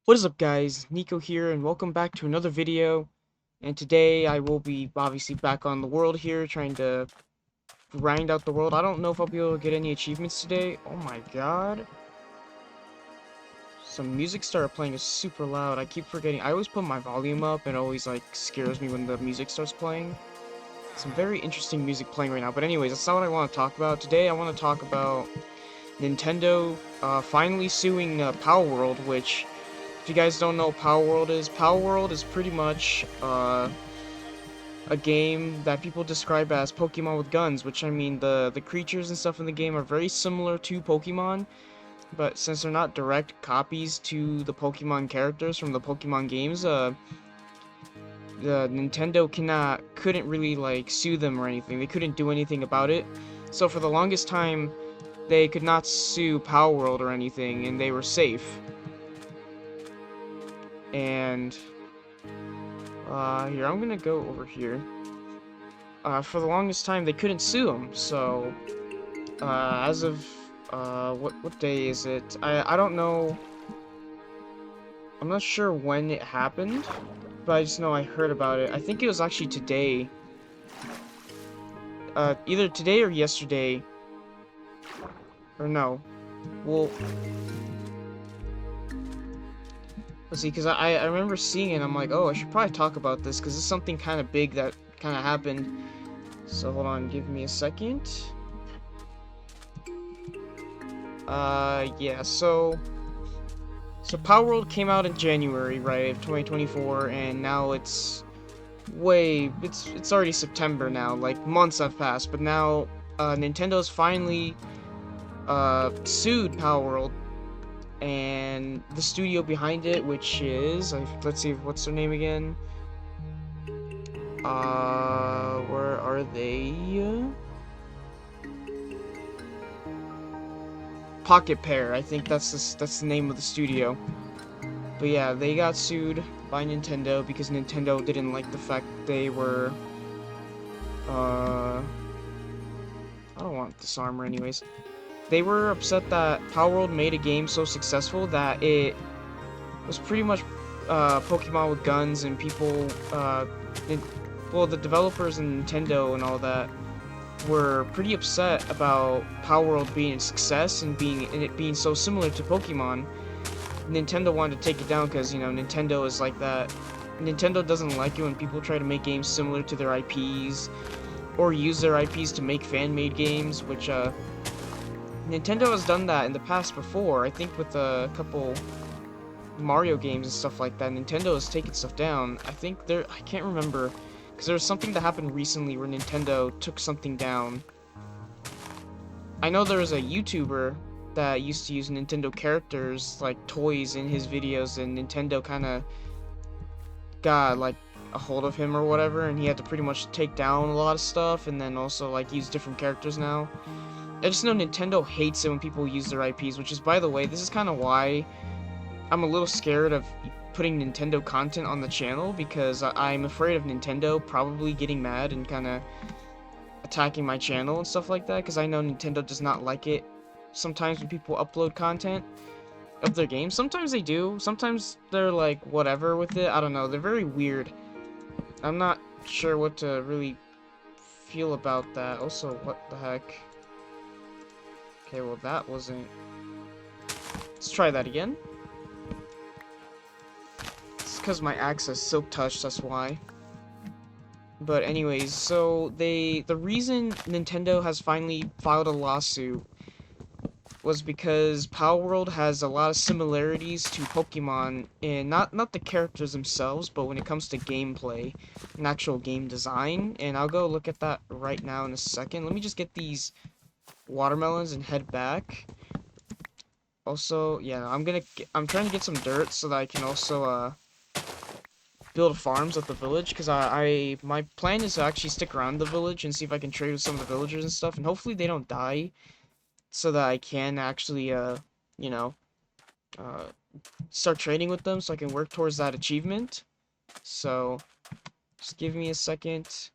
What is up, guys? Nico here, and welcome back to another video. And today I will be obviously back on the world here, trying to grind out the world. I don't know if I'll be able to get any achievements today. Oh my god. Some music started playing is super loud. I keep forgetting. I always put my volume up, and it always like scares me when the music starts playing. Some very interesting music playing right now. But anyways, that's not what I want to talk about. Today I want to talk about Nintendo finally suing Palworld, which, if you guys don't know what Palworld is pretty much a game that people describe as Pokemon with guns, which I mean the creatures and stuff in the game are very similar to Pokemon, but since they're not direct copies to the Pokemon characters from the Pokemon games, the Nintendo couldn't really like sue them or anything. They couldn't do anything about it. So for the longest time, they could not sue Palworld or anything, and they were safe. And here, I'm gonna go over here. For the longest time, they couldn't sue him, so, as of, what day is it? I don't know. I'm not sure when it happened, but I just know I heard about it. I think it was actually today. Either today or yesterday. Or no. Well, let's see, because I remember seeing it, and I'm like, oh, I should probably talk about this, because it's something kind of big that kind of happened. So, hold on, give me a second. Yeah, so Palworld came out in January, right, of 2024, and now it's it's already September now, like months have passed, but now Nintendo's finally sued Palworld and the studio behind it, which is, let's see, what's their name again? Where are they? Pocket Pair, I think that's the name of the studio. But yeah, they got sued by Nintendo because Nintendo didn't like the fact they were, I don't want this armor anyways. They were upset that Palworld made a game so successful that it was pretty much, Pokemon with guns, and people, well, the developers and Nintendo and all that were pretty upset about Palworld being a success and it being so similar to Pokemon. Nintendo wanted to take it down because, you know, Nintendo is like that. Nintendo doesn't like it when people try to make games similar to their IPs or use their IPs to make fan-made games, which Nintendo has done that in the past before. I think with a couple Mario games and stuff like that, Nintendo has taken stuff down. I can't remember, because there was something that happened recently where Nintendo took something down. I know there was a YouTuber that used to use Nintendo characters, like toys, in his videos, and Nintendo kind of got, like, a hold of him or whatever, and he had to pretty much take down a lot of stuff, and then also, like, use different characters now. I just know Nintendo hates it when people use their IPs, which is, by the way, this is kind of why I'm a little scared of putting Nintendo content on the channel, because I'm afraid of Nintendo probably getting mad and kind of attacking my channel and stuff like that, because I know Nintendo does not like it sometimes when people upload content of their games. Sometimes they do, sometimes they're like whatever with it. I don't know, they're very weird. I'm not sure what to really feel about that. Also, what the heck? Okay, well, that wasn't... Let's try that again. It's because my axe has silk touch, that's why. But anyways, so the reason Nintendo has finally filed a lawsuit was because Palworld has a lot of similarities to Pokemon, and not the characters themselves, but when it comes to gameplay and actual game design. And I'll go look at that right now in a second. Let me just get these watermelons and head back. Also, yeah, I'm trying to get some dirt so that I can also build farms at the village, because my plan is to actually stick around the village and see if I can trade with some of the villagers and stuff, and hopefully they don't die, so that I can actually, you know, uh, start trading with them so I can work towards that achievement. So, just give me a second.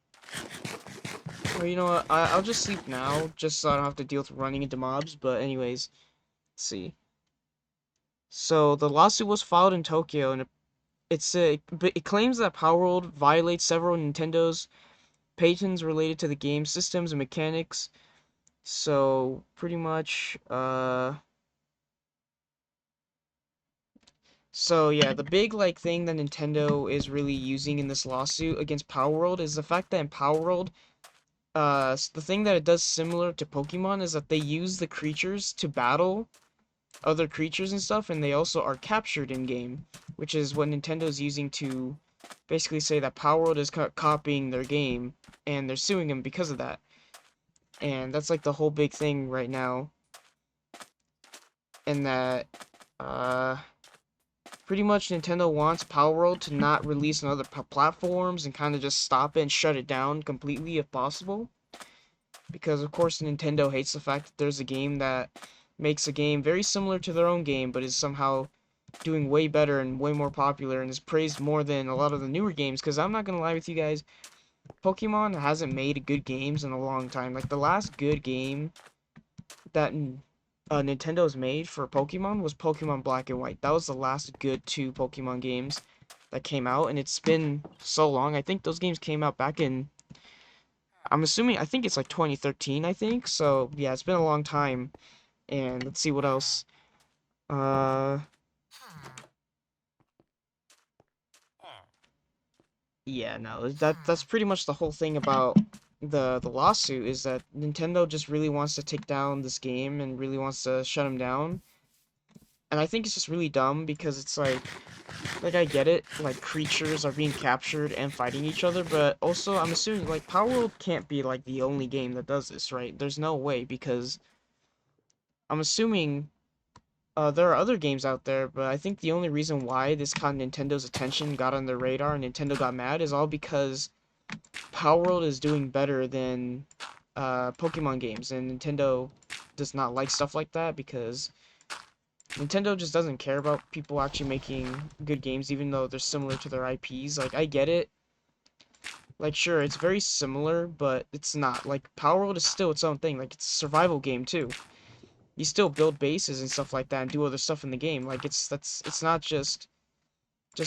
Or you know what, I'll just sleep now, just so I don't have to deal with running into mobs, but anyways, let's see. So the lawsuit was filed in Tokyo, and it claims that Palworld violates several Nintendo's patents related to the game systems and mechanics. So pretty much, so yeah, the big like thing that Nintendo is really using in this lawsuit against Palworld is the fact that in Palworld, the thing that it does similar to Pokemon is that they use the creatures to battle other creatures and stuff, and they also are captured in game, which is what Nintendo's using to basically say that Palworld is copying their game, and they're suing them because of that. And that's like the whole big thing right now, and that uh pretty much Nintendo wants Palworld to not release on other platforms and kind of just stop it and shut it down completely if possible. Because of course Nintendo hates the fact that there's a game that makes a game very similar to their own game but is somehow doing way better and way more popular and is praised more than a lot of the newer games. Because I'm not gonna lie with you guys, Pokemon hasn't made good games in a long time. Like the last good game that Nintendo's made for Pokemon was Pokemon Black and White. That was the last good two Pokemon games that came out, and it's been so long. I think those games came out back in, I'm assuming, I think it's like 2013, I think. So yeah, it's been a long time. And let's see what else. Uh, yeah, no, that's pretty much the whole thing about the lawsuit is that Nintendo just really wants to take down this game and really wants to shut him down. And I think it's just really dumb because it's like I get it, like creatures are being captured and fighting each other, but also I'm assuming like Power World can't be like the only game that does this, right? There's no way because I'm assuming there are other games out there, but I think the only reason why this caught Nintendo's attention, got on their radar, and Nintendo got mad is all because Power World is doing better than Pokemon games, and Nintendo does not like stuff like that because Nintendo just doesn't care about people actually making good games, even though they're similar to their IPs. Like, I get it. Like, sure, it's very similar, but it's not. Like, Power World is still its own thing. Like, it's a survival game, too. You still build bases and stuff like that and do other stuff in the game. Like, it's not just,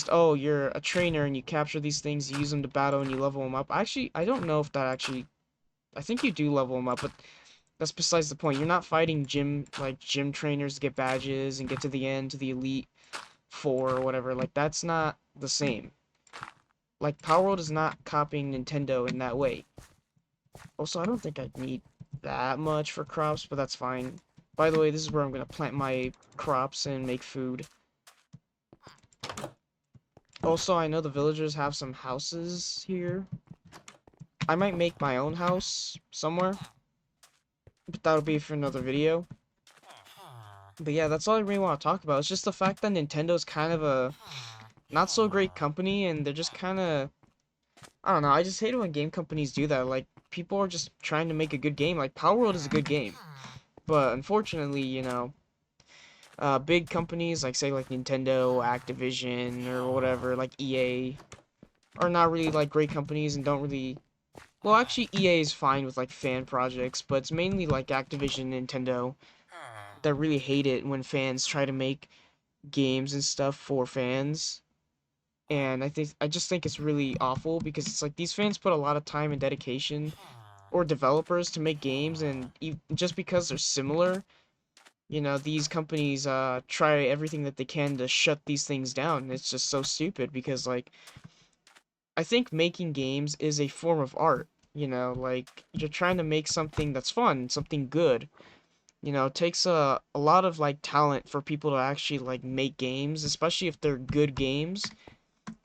oh, you're a trainer and you capture these things, you use them to battle and you level them up. Actually, I don't know if that actually, I think you do level them up, but that's besides the point. You're not fighting gym trainers to get badges and get to the end, to the Elite Four or whatever. Like, that's not the same. Like, Power World is not copying Nintendo in that way. Also, I don't think I need that much for crops, but that's fine. By the way, this is where I'm gonna plant my crops and make food. Also, I know the villagers have some houses here. I might make my own house somewhere, but that'll be for another video. But yeah, that's all I really want to talk about. It's just the fact that Nintendo's kind of a not so great company, and they're just kind of, I don't know. I just hate it when game companies do that. Like, people are just trying to make a good game. Like, Power World is a good game, but unfortunately, big companies like say like Nintendo, Activision, or whatever, like EA, are not really like great companies and don't really. Well, actually, EA is fine with like fan projects, but it's mainly like Activision, Nintendo that really hate it when fans try to make games and stuff for fans. And I just think it's really awful because it's like these fans put a lot of time and dedication, or developers, to make games, and just because they're similar, these companies try everything that they can to shut these things down. It's just so stupid because like I think making games is a form of art. Like you're trying to make something that's fun, something good. It takes a lot of like talent for people to actually like make games, especially if they're good games.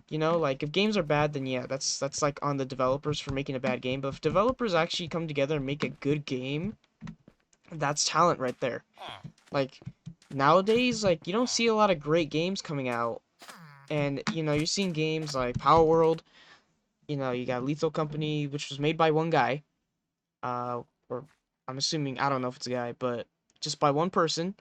Like if games are bad, then yeah, that's like on the developers for making a bad game. But if developers actually come together and make a good game, that's talent right there. Like nowadays, like you don't see a lot of great games coming out, and you're seeing games like Power World. You got Lethal Company, which was made by one guy, or I'm assuming, I don't know if it's a guy, but just by one person.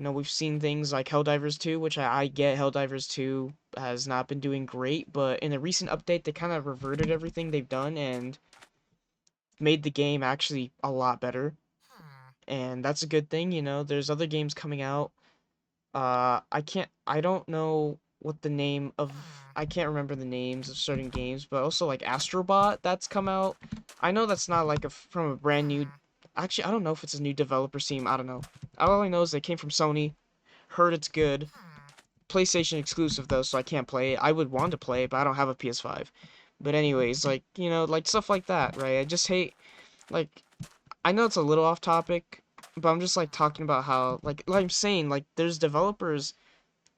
We've seen things like Helldivers 2, which I get Helldivers 2 has not been doing great, but in a recent update, they kind of reverted everything they've done and made the game actually a lot better. And that's a good thing. There's other games coming out. I don't know what the name of, I can't remember the names of certain games, but also like Astrobot that's come out. I know that's not like from a brand new, actually, I don't know if it's a new developer team, I don't know. All I know is they came from Sony, heard it's good. PlayStation exclusive though, so I can't play it. I would want to play it, but I don't have a PS5. But anyways, like, like stuff like that, right? I just hate, like, I know it's a little off topic, but I'm just like talking about how, like I'm saying, like there's developers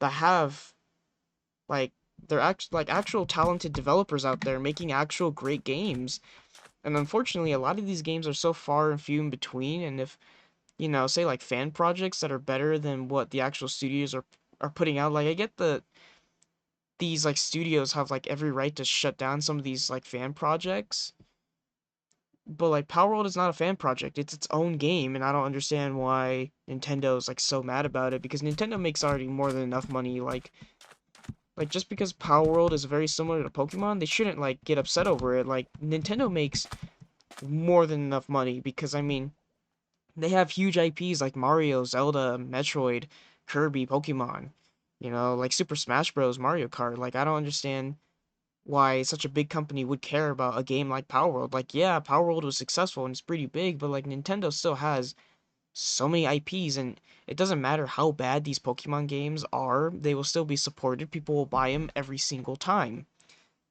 that have, like, they're actual talented developers out there making actual great games. And unfortunately, a lot of these games are so far and few in between. And if, say like fan projects that are better than what the actual studios are putting out, like I get these like studios have like every right to shut down some of these like fan projects. But like Palworld is not a fan project. It's its own game, and I don't understand why Nintendo's like so mad about it because Nintendo makes already more than enough money. Like just because Palworld is very similar to Pokemon, they shouldn't like get upset over it. Like Nintendo makes more than enough money because I mean, they have huge IPs like Mario, Zelda, Metroid, Kirby, Pokemon, like Super Smash Bros, Mario Kart. Like I don't understand why such a big company would care about a game like Palworld. Like yeah, Palworld was successful and it's pretty big, but like Nintendo still has so many IPs, and it doesn't matter how bad these Pokemon games are, they will still be supported. People will buy them every single time.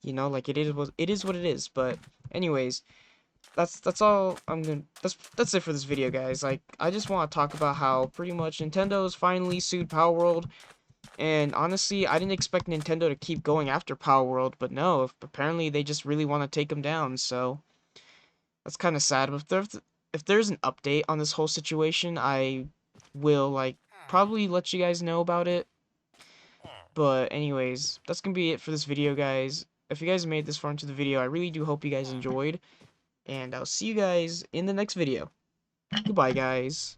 Like it is what it is. But anyways, that's all I'm gonna. That's it for this video, guys. Like I just want to talk about how pretty much Nintendo's finally sued Power World, and honestly, I didn't expect Nintendo to keep going after Power World, but no, apparently they just really want to take them down. So that's kind of sad. But if there's an update on this whole situation, I will like probably let you guys know about it. But anyways, that's gonna be it for this video, guys. If you guys made this far into the video, I really do hope you guys enjoyed, and I'll see you guys in the next video. Goodbye, guys.